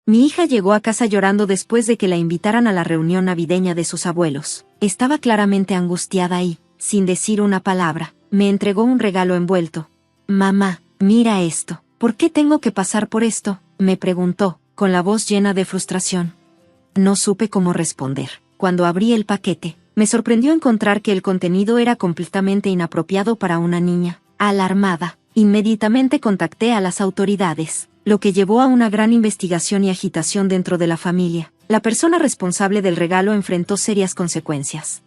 Mi hija llegó a casa llorando después de que la invitaran a la reunión navideña de sus abuelos. Estaba claramente angustiada y, sin decir una palabra, me entregó un regalo envuelto. «Mamá, mira esto. ¿Por qué tengo que pasar por esto?», me preguntó, con la voz llena de frustración. No supe cómo responder. Cuando abrí el paquete, me sorprendió encontrar que el contenido era completamente inapropiado para una niña. Alarmada, inmediatamente contacté a las autoridades, lo que llevó a una gran investigación y agitación dentro de la familia. La persona responsable del regalo enfrentó serias consecuencias.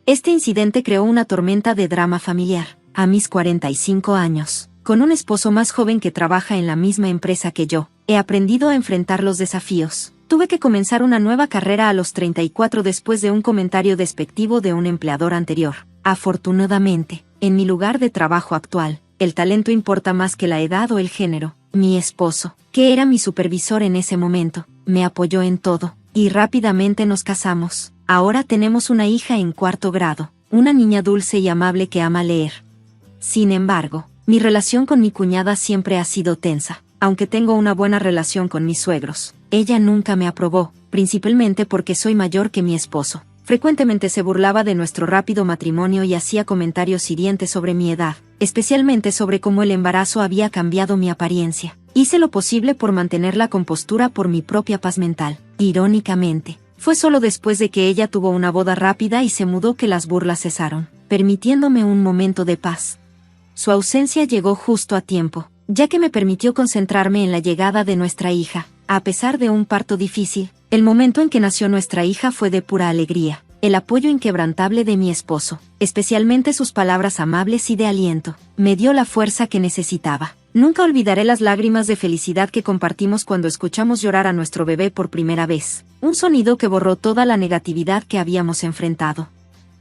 Este incidente creó una tormenta de drama familiar. A mis 45 años, con un esposo más joven que trabaja en la misma empresa que yo, he aprendido a enfrentar los desafíos. Tuve que comenzar una nueva carrera a los 34 después de un comentario despectivo de un empleador anterior. Afortunadamente, en mi lugar de trabajo actual, el talento importa más que la edad o el género. Mi esposo, que era mi supervisor en ese momento, me apoyó en todo, y rápidamente nos casamos. Ahora tenemos una hija en 4º grado, una niña dulce y amable que ama leer. Sin embargo, mi relación con mi cuñada siempre ha sido tensa. Aunque tengo una buena relación con mis suegros, ella nunca me aprobó, principalmente porque soy mayor que mi esposo. Frecuentemente se burlaba de nuestro rápido matrimonio y hacía comentarios hirientes sobre mi edad, especialmente sobre cómo el embarazo había cambiado mi apariencia. Hice lo posible por mantener la compostura por mi propia paz mental. Irónicamente, fue solo después de que ella tuvo una boda rápida y se mudó que las burlas cesaron, permitiéndome un momento de paz. Su ausencia llegó justo a tiempo, ya que me permitió concentrarme en la llegada de nuestra hija. A pesar de un parto difícil, el momento en que nació nuestra hija fue de pura alegría. El apoyo inquebrantable de mi esposo, especialmente sus palabras amables y de aliento, me dio la fuerza que necesitaba. Nunca olvidaré las lágrimas de felicidad que compartimos cuando escuchamos llorar a nuestro bebé por primera vez, un sonido que borró toda la negatividad que habíamos enfrentado.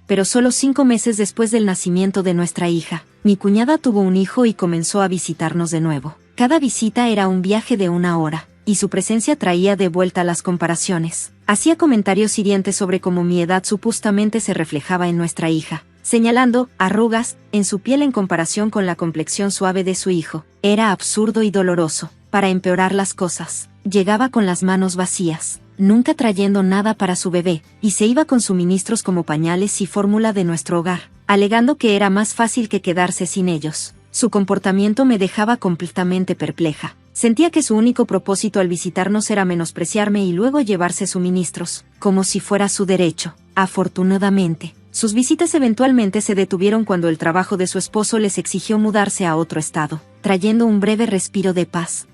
Pero solo 5 meses después del nacimiento de nuestra hija, mi cuñada tuvo un hijo y comenzó a visitarnos de nuevo. Cada visita era un viaje de 1 hora, y su presencia traía de vuelta las comparaciones. Hacía comentarios hirientes sobre cómo mi edad supuestamente se reflejaba en nuestra hija, señalando arrugas en su piel en comparación con la complexión suave de su hijo. Era absurdo y doloroso. Para empeorar las cosas, llegaba con las manos vacías, nunca trayendo nada para su bebé, y se iba con suministros como pañales y fórmula de nuestro hogar, alegando que era más fácil que quedarse sin ellos. Su comportamiento me dejaba completamente perpleja. Sentía que su único propósito al visitarnos era menospreciarme y luego llevarse suministros, como si fuera su derecho. Afortunadamente, sus visitas eventualmente se detuvieron cuando el trabajo de su esposo les exigió mudarse a otro estado, trayendo un breve respiro de paz.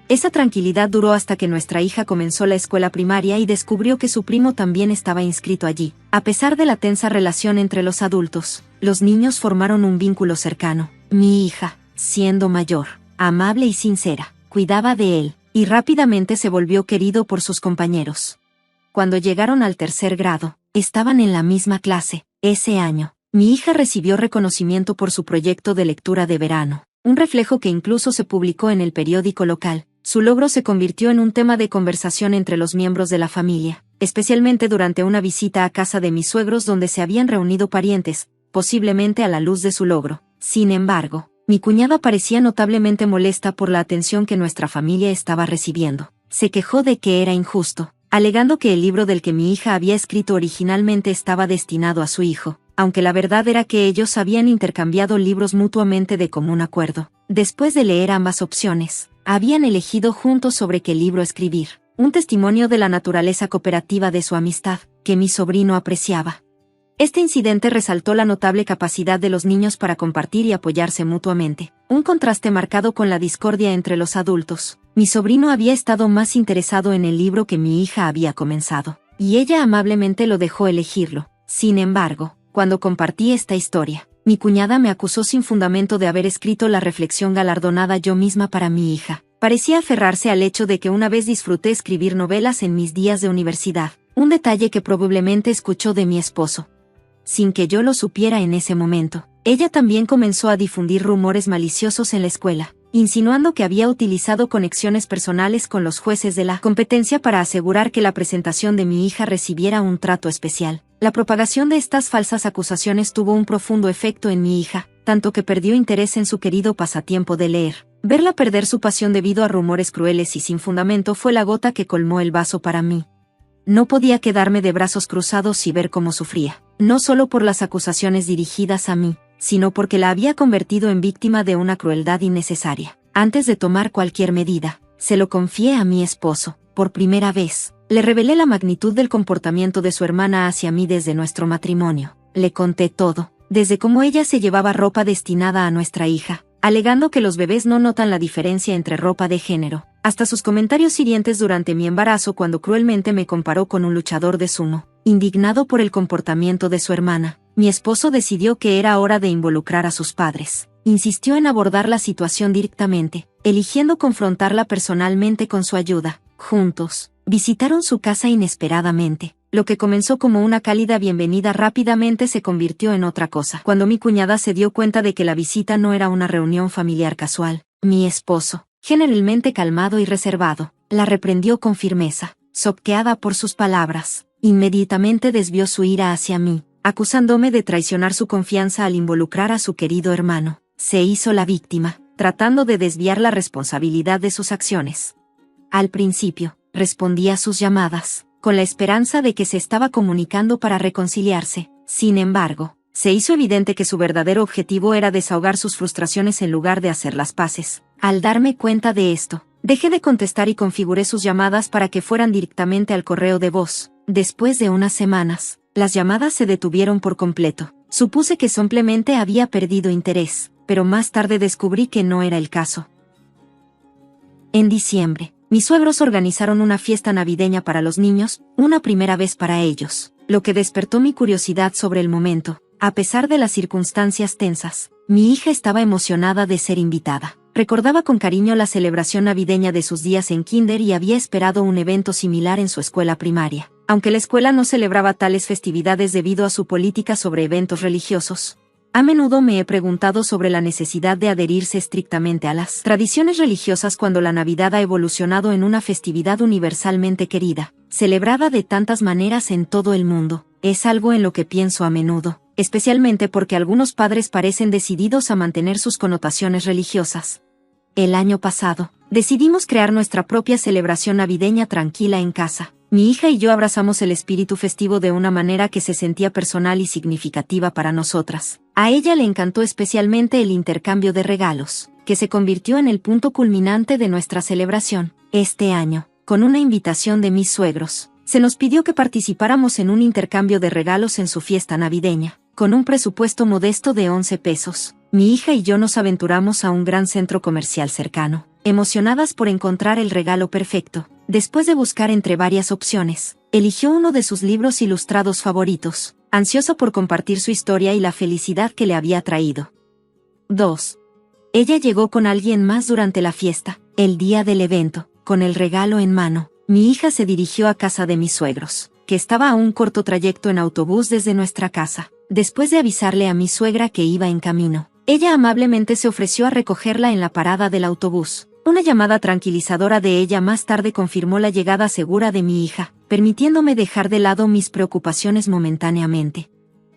Esa tranquilidad duró hasta que nuestra hija comenzó la escuela primaria y descubrió que su primo también estaba inscrito allí. A pesar de la tensa relación entre los adultos, los niños formaron un vínculo cercano. Mi hija, siendo mayor, amable y sincera, cuidaba de él, y rápidamente se volvió querido por sus compañeros. Cuando llegaron al 3º grado, estaban en la misma clase. Ese año, mi hija recibió reconocimiento por su proyecto de lectura de verano, un reflejo que incluso se publicó en el periódico local. Su logro se convirtió en un tema de conversación entre los miembros de la familia, especialmente durante una visita a casa de mis suegros donde se habían reunido parientes, posiblemente a la luz de su logro. Sin embargo, mi cuñada parecía notablemente molesta por la atención que nuestra familia estaba recibiendo. Se quejó de que era injusto, alegando que el libro del que mi hija había escrito originalmente estaba destinado a su hijo, aunque la verdad era que ellos habían intercambiado libros mutuamente de común acuerdo. Después de leer ambas opciones, habían elegido juntos sobre qué libro escribir, un testimonio de la naturaleza cooperativa de su amistad, que mi sobrino apreciaba. Este incidente resaltó la notable capacidad de los niños para compartir y apoyarse mutuamente, un contraste marcado con la discordia entre los adultos. Mi sobrino había estado más interesado en el libro que mi hija había comenzado, y ella amablemente lo dejó elegirlo. Sin embargo, cuando compartí esta historia, mi cuñada me acusó sin fundamento de haber escrito la reflexión galardonada yo misma para mi hija. Parecía aferrarse al hecho de que una vez disfruté escribir novelas en mis días de universidad, un detalle que probablemente escuchó de mi esposo. Sin que yo lo supiera en ese momento, ella también comenzó a difundir rumores maliciosos en la escuela, insinuando que había utilizado conexiones personales con los jueces de la competencia para asegurar que la presentación de mi hija recibiera un trato especial. La propagación de estas falsas acusaciones tuvo un profundo efecto en mi hija, tanto que perdió interés en su querido pasatiempo de leer. Verla perder su pasión debido a rumores crueles y sin fundamento fue la gota que colmó el vaso para mí. No podía quedarme de brazos cruzados y ver cómo sufría, no solo por las acusaciones dirigidas a mí, sino porque la había convertido en víctima de una crueldad innecesaria. Antes de tomar cualquier medida, se lo confié a mi esposo. Por primera vez, le revelé la magnitud del comportamiento de su hermana hacia mí desde nuestro matrimonio. Le conté todo, desde cómo ella se llevaba ropa destinada a nuestra hija, alegando que los bebés no notan la diferencia entre ropa de género, hasta sus comentarios hirientes durante mi embarazo cuando cruelmente me comparó con un luchador de sumo. Indignado por el comportamiento de su hermana, mi esposo decidió que era hora de involucrar a sus padres. Insistió en abordar la situación directamente, eligiendo confrontarla personalmente con su ayuda. Juntos, visitaron su casa inesperadamente. Lo que comenzó como una cálida bienvenida rápidamente se convirtió en otra cosa. Cuando mi cuñada se dio cuenta de que la visita no era una reunión familiar casual, mi esposo, generalmente calmado y reservado, la reprendió con firmeza. Choqueada por sus palabras, inmediatamente desvió su ira hacia mí, acusándome de traicionar su confianza al involucrar a su querido hermano. Se hizo la víctima, tratando de desviar la responsabilidad de sus acciones. Al principio, respondía a sus llamadas, con la esperanza de que se estaba comunicando para reconciliarse. Sin embargo, se hizo evidente que su verdadero objetivo era desahogar sus frustraciones en lugar de hacer las paces. Al darme cuenta de esto, dejé de contestar y configuré sus llamadas para que fueran directamente al correo de voz. Después de unas semanas, las llamadas se detuvieron por completo. Supuse que simplemente había perdido interés, pero más tarde descubrí que no era el caso. En diciembre, mis suegros organizaron una fiesta navideña para los niños, una primera vez para ellos, lo que despertó mi curiosidad sobre el momento. A pesar de las circunstancias tensas, mi hija estaba emocionada de ser invitada. Recordaba con cariño la celebración navideña de sus días en kinder y había esperado un evento similar en su escuela primaria. Aunque la escuela no celebraba tales festividades debido a su política sobre eventos religiosos, a menudo me he preguntado sobre la necesidad de adherirse estrictamente a las tradiciones religiosas cuando la Navidad ha evolucionado en una festividad universalmente querida, celebrada de tantas maneras en todo el mundo. Es algo en lo que pienso a menudo, especialmente porque algunos padres parecen decididos a mantener sus connotaciones religiosas. El año pasado, decidimos crear nuestra propia celebración navideña tranquila en casa. Mi hija y yo abrazamos el espíritu festivo de una manera que se sentía personal y significativa para nosotras. A ella le encantó especialmente el intercambio de regalos, que se convirtió en el punto culminante de nuestra celebración. Este año, con una invitación de mis suegros, se nos pidió que participáramos en un intercambio de regalos en su fiesta navideña. Con un presupuesto modesto de 11 pesos, mi hija y yo nos aventuramos a un gran centro comercial cercano, emocionadas por encontrar el regalo perfecto. Después de buscar entre varias opciones, eligió uno de sus libros ilustrados favoritos, ansiosa por compartir su historia y la felicidad que le había traído. 2. Ella llegó con alguien más durante la fiesta. El día del evento, con el regalo en mano, mi hija se dirigió a casa de mis suegros, que estaba a un corto trayecto en autobús desde nuestra casa. Después de avisarle a mi suegra que iba en camino, ella amablemente se ofreció a recogerla en la parada del autobús. Una llamada tranquilizadora de ella más tarde confirmó la llegada segura de mi hija, permitiéndome dejar de lado mis preocupaciones momentáneamente.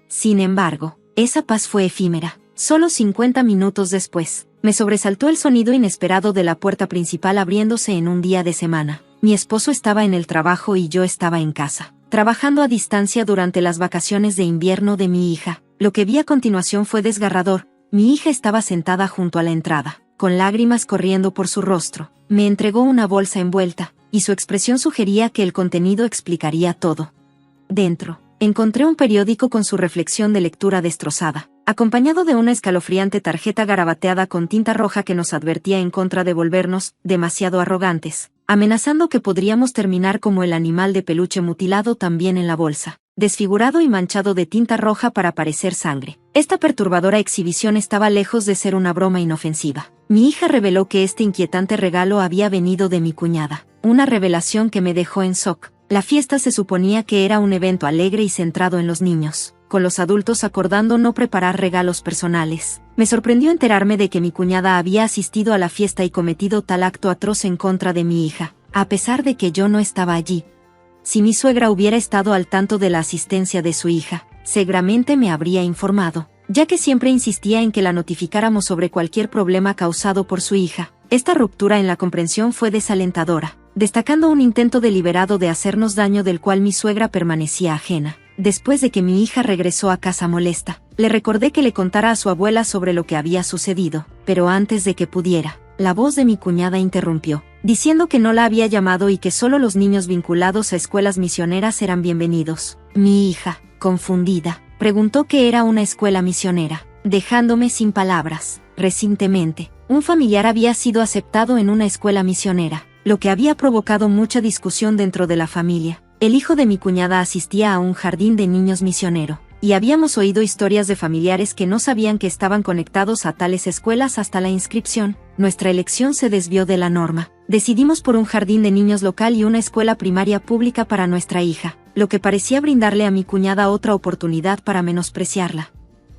Sin embargo, esa paz fue efímera. Solo 50 minutos después, me sobresaltó el sonido inesperado de la puerta principal abriéndose en un día de semana. Mi esposo estaba en el trabajo y yo estaba en casa, trabajando a distancia durante las vacaciones de invierno de mi hija. Lo que vi a continuación fue desgarrador. Mi hija estaba sentada junto a la entrada, con lágrimas corriendo por su rostro. Me entregó una bolsa envuelta, y su expresión sugería que el contenido explicaría todo. Dentro, encontré un periódico con su reflexión de lectura destrozada, acompañado de una escalofriante tarjeta garabateada con tinta roja que nos advertía en contra de volvernos demasiado arrogantes, amenazando que podríamos terminar como el animal de peluche mutilado también en la bolsa, desfigurado y manchado de tinta roja para parecer sangre. Esta perturbadora exhibición estaba lejos de ser una broma inofensiva. Mi hija reveló que este inquietante regalo había venido de mi cuñada, una revelación que me dejó en shock. La fiesta se suponía que era un evento alegre y centrado en los niños, con los adultos acordando no preparar regalos personales. Me sorprendió enterarme de que mi cuñada había asistido a la fiesta y cometido tal acto atroz en contra de mi hija, a pesar de que yo no estaba allí. Si mi suegra hubiera estado al tanto de la asistencia de su hija, seguramente me habría informado, ya que siempre insistía en que la notificáramos sobre cualquier problema causado por su hija. Esta ruptura en la comprensión fue desalentadora, destacando un intento deliberado de hacernos daño del cual mi suegra permanecía ajena. Después de que mi hija regresó a casa molesta, le recordé que le contara a su abuela sobre lo que había sucedido, pero antes de que pudiera, la voz de mi cuñada interrumpió, diciendo que no la había llamado y que solo los niños vinculados a escuelas misioneras eran bienvenidos. Mi hija, confundida, preguntó qué era una escuela misionera, dejándome sin palabras. Recientemente, un familiar había sido aceptado en una escuela misionera, lo que había provocado mucha discusión dentro de la familia. El hijo de mi cuñada asistía a un jardín de niños misionero, y habíamos oído historias de familiares que no sabían que estaban conectados a tales escuelas hasta la inscripción. Nuestra elección se desvió de la norma. Decidimos por un jardín de niños local y una escuela primaria pública para nuestra hija, lo que parecía brindarle a mi cuñada otra oportunidad para menospreciarla.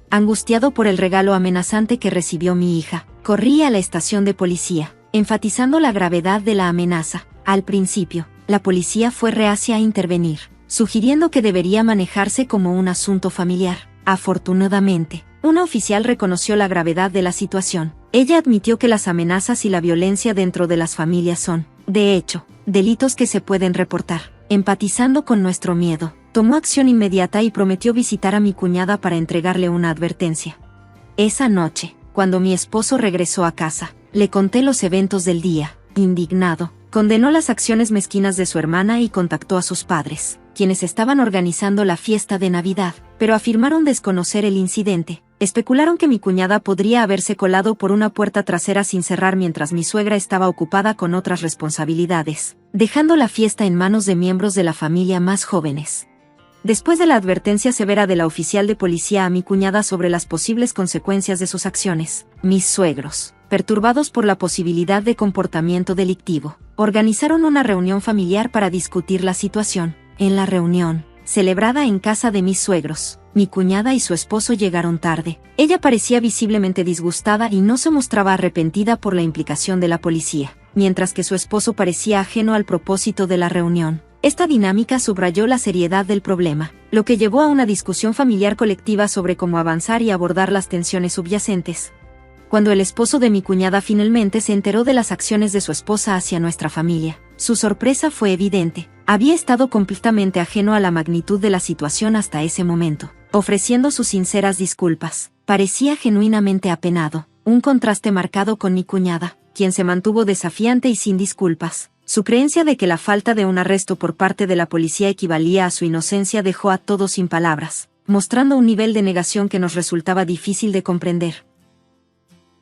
Angustiado por el regalo amenazante que recibió mi hija, corrí a la estación de policía, enfatizando la gravedad de la amenaza. Al principio, la policía fue reacia a intervenir, sugiriendo que debería manejarse como un asunto familiar. Afortunadamente, una oficial reconoció la gravedad de la situación. Ella admitió que las amenazas y la violencia dentro de las familias son, de hecho, delitos que se pueden reportar. Empatizando con nuestro miedo, tomó acción inmediata y prometió visitar a mi cuñada para entregarle una advertencia. Esa noche, cuando mi esposo regresó a casa, le conté los eventos del día. Indignado, condenó las acciones mezquinas de su hermana y contactó a sus padres, quienes estaban organizando la fiesta de Navidad, pero afirmaron desconocer el incidente. Especularon que mi cuñada podría haberse colado por una puerta trasera sin cerrar mientras mi suegra estaba ocupada con otras responsabilidades, dejando la fiesta en manos de miembros de la familia más jóvenes. Después de la advertencia severa de la oficial de policía a mi cuñada sobre las posibles consecuencias de sus acciones, mis suegros, perturbados por la posibilidad de comportamiento delictivo, organizaron una reunión familiar para discutir la situación. En la reunión, celebrada en casa de mis suegros, mi cuñada y su esposo llegaron tarde. Ella parecía visiblemente disgustada y no se mostraba arrepentida por la implicación de la policía, mientras que su esposo parecía ajeno al propósito de la reunión. Esta dinámica subrayó la seriedad del problema, lo que llevó a una discusión familiar colectiva sobre cómo avanzar y abordar las tensiones subyacentes. Cuando el esposo de mi cuñada finalmente se enteró de las acciones de su esposa hacia nuestra familia, su sorpresa fue evidente. Había estado completamente ajeno a la magnitud de la situación hasta ese momento, ofreciendo sus sinceras disculpas. Parecía genuinamente apenado, un contraste marcado con mi cuñada, quien se mantuvo desafiante y sin disculpas. Su creencia de que la falta de un arresto por parte de la policía equivalía a su inocencia dejó a todos sin palabras, mostrando un nivel de negación que nos resultaba difícil de comprender.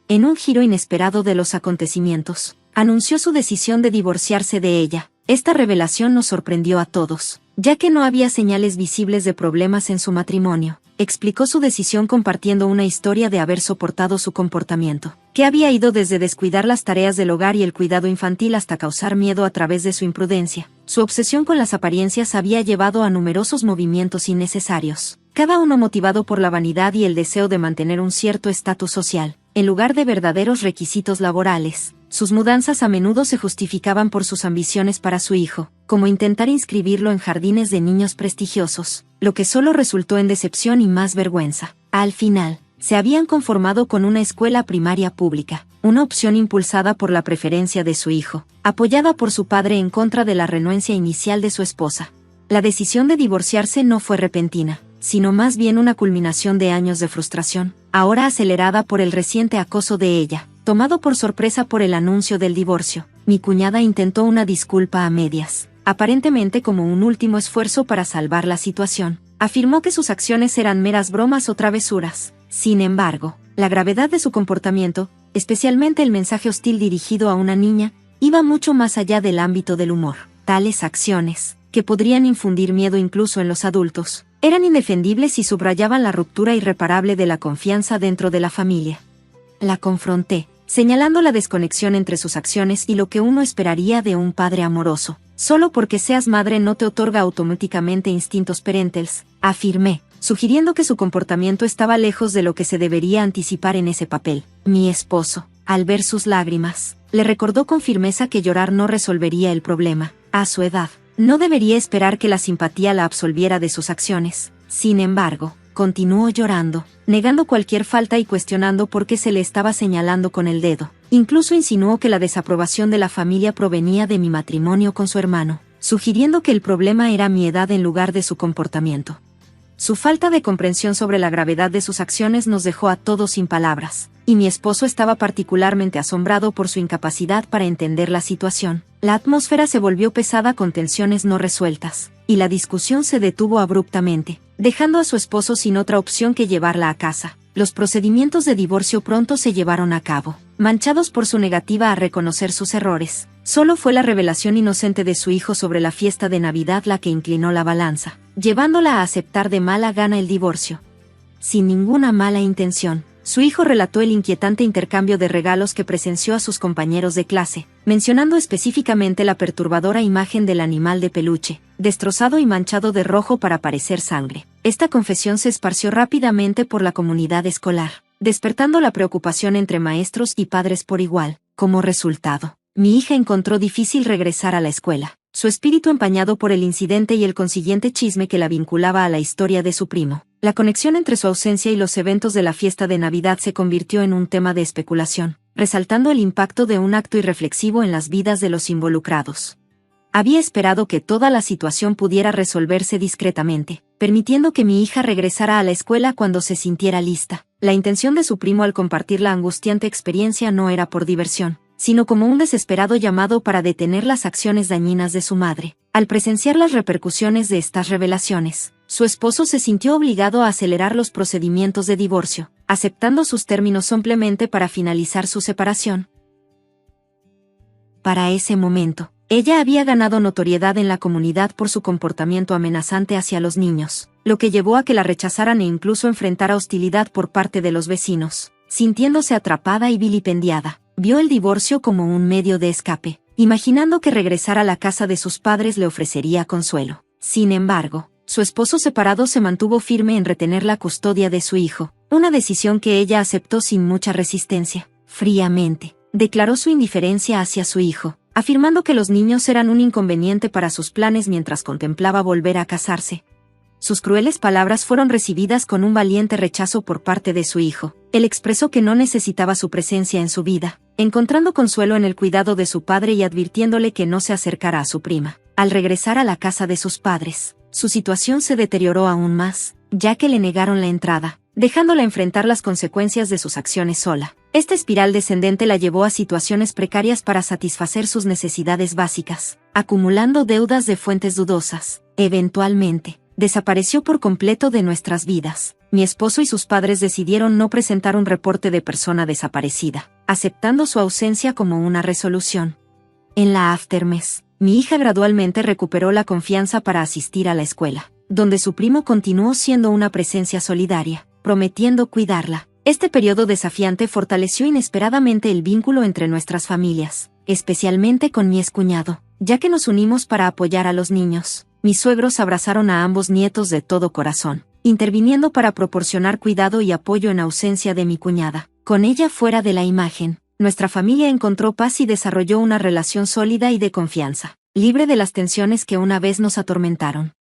En un giro inesperado de los acontecimientos, anunció su decisión de divorciarse de ella. Esta revelación nos sorprendió a todos, ya que no había señales visibles de problemas en su matrimonio. Explicó su decisión compartiendo una historia de haber soportado su comportamiento, que había ido desde descuidar las tareas del hogar y el cuidado infantil hasta causar miedo a través de su imprudencia. Su obsesión con las apariencias había llevado a numerosos movimientos innecesarios, cada uno motivado por la vanidad y el deseo de mantener un cierto estatus social, en lugar de verdaderos requisitos laborales. Sus mudanzas a menudo se justificaban por sus ambiciones para su hijo, como intentar inscribirlo en jardines de niños prestigiosos, lo que solo resultó en decepción y más vergüenza. Al final, se habían conformado con una escuela primaria pública, una opción impulsada por la preferencia de su hijo, apoyada por su padre en contra de la renuencia inicial de su esposa. La decisión de divorciarse no fue repentina, sino más bien una culminación de años de frustración, ahora acelerada por el reciente acoso de ella. Tomado por sorpresa por el anuncio del divorcio, mi cuñada intentó una disculpa a medias, aparentemente como un último esfuerzo para salvar la situación. Afirmó que sus acciones eran meras bromas o travesuras. Sin embargo, la gravedad de su comportamiento, especialmente el mensaje hostil dirigido a una niña, iba mucho más allá del ámbito del humor. Tales acciones, que podrían infundir miedo incluso en los adultos, eran indefendibles y subrayaban la ruptura irreparable de la confianza dentro de la familia. La confronté, señalando la desconexión entre sus acciones y lo que uno esperaría de un padre amoroso. Solo porque seas madre no te otorga automáticamente instintos parentales, afirmé, sugiriendo que su comportamiento estaba lejos de lo que se debería anticipar en ese papel. Mi esposo, al ver sus lágrimas, le recordó con firmeza que llorar no resolvería el problema. A su edad, no debería esperar que la simpatía la absolviera de sus acciones. Sin embargo, continuó llorando, negando cualquier falta y cuestionando por qué se le estaba señalando con el dedo. Incluso insinuó que la desaprobación de la familia provenía de mi matrimonio con su hermano, sugiriendo que el problema era mi edad en lugar de su comportamiento. Su falta de comprensión sobre la gravedad de sus acciones nos dejó a todos sin palabras, y mi esposo estaba particularmente asombrado por su incapacidad para entender la situación. La atmósfera se volvió pesada con tensiones no resueltas, y la discusión se detuvo abruptamente, dejando a su esposo sin otra opción que llevarla a casa. Los procedimientos de divorcio pronto se llevaron a cabo, manchados por su negativa a reconocer sus errores. Solo fue la revelación inocente de su hijo sobre la fiesta de Navidad la que inclinó la balanza, llevándola a aceptar de mala gana el divorcio. Sin ninguna mala intención, su hijo relató el inquietante intercambio de regalos que presenció a sus compañeros de clase, mencionando específicamente la perturbadora imagen del animal de peluche, destrozado y manchado de rojo para parecer sangre. Esta confesión se esparció rápidamente por la comunidad escolar, despertando la preocupación entre maestros y padres por igual. Como resultado, mi hija encontró difícil regresar a la escuela, su espíritu empañado por el incidente y el consiguiente chisme que la vinculaba a la historia de su primo. La conexión entre su ausencia y los eventos de la fiesta de Navidad se convirtió en un tema de especulación, resaltando el impacto de un acto irreflexivo en las vidas de los involucrados. Había esperado que toda la situación pudiera resolverse discretamente, permitiendo que mi hija regresara a la escuela cuando se sintiera lista. La intención de su primo al compartir la angustiante experiencia no era por diversión, sino como un desesperado llamado para detener las acciones dañinas de su madre. Al presenciar las repercusiones de estas revelaciones, su esposo se sintió obligado a acelerar los procedimientos de divorcio, aceptando sus términos simplemente para finalizar su separación. Para ese momento, ella había ganado notoriedad en la comunidad por su comportamiento amenazante hacia los niños, lo que llevó a que la rechazaran e incluso enfrentara hostilidad por parte de los vecinos. Sintiéndose atrapada y vilipendiada, vio el divorcio como un medio de escape, imaginando que regresar a la casa de sus padres le ofrecería consuelo. Sin embargo, su esposo separado se mantuvo firme en retener la custodia de su hijo, una decisión que ella aceptó sin mucha resistencia. Fríamente, declaró su indiferencia hacia su hijo, afirmando que los niños eran un inconveniente para sus planes mientras contemplaba volver a casarse. Sus crueles palabras fueron recibidas con un valiente rechazo por parte de su hijo. Él expresó que no necesitaba su presencia en su vida, encontrando consuelo en el cuidado de su padre y advirtiéndole que no se acercara a su prima. Al regresar a la casa de sus padres, su situación se deterioró aún más, ya que le negaron la entrada, dejándola enfrentar las consecuencias de sus acciones sola. Esta espiral descendente la llevó a situaciones precarias para satisfacer sus necesidades básicas, acumulando deudas de fuentes dudosas. Eventualmente, desapareció por completo de nuestras vidas. Mi esposo y sus padres decidieron no presentar un reporte de persona desaparecida, aceptando su ausencia como una resolución. En la aftermath, mi hija gradualmente recuperó la confianza para asistir a la escuela, donde su primo continuó siendo una presencia solidaria, prometiendo cuidarla. Este periodo desafiante fortaleció inesperadamente el vínculo entre nuestras familias, especialmente con mi excuñado, ya que nos unimos para apoyar a los niños. Mis suegros abrazaron a ambos nietos de todo corazón, interviniendo para proporcionar cuidado y apoyo en ausencia de mi cuñada. Con ella fuera de la imagen, nuestra familia encontró paz y desarrolló una relación sólida y de confianza, libre de las tensiones que una vez nos atormentaron.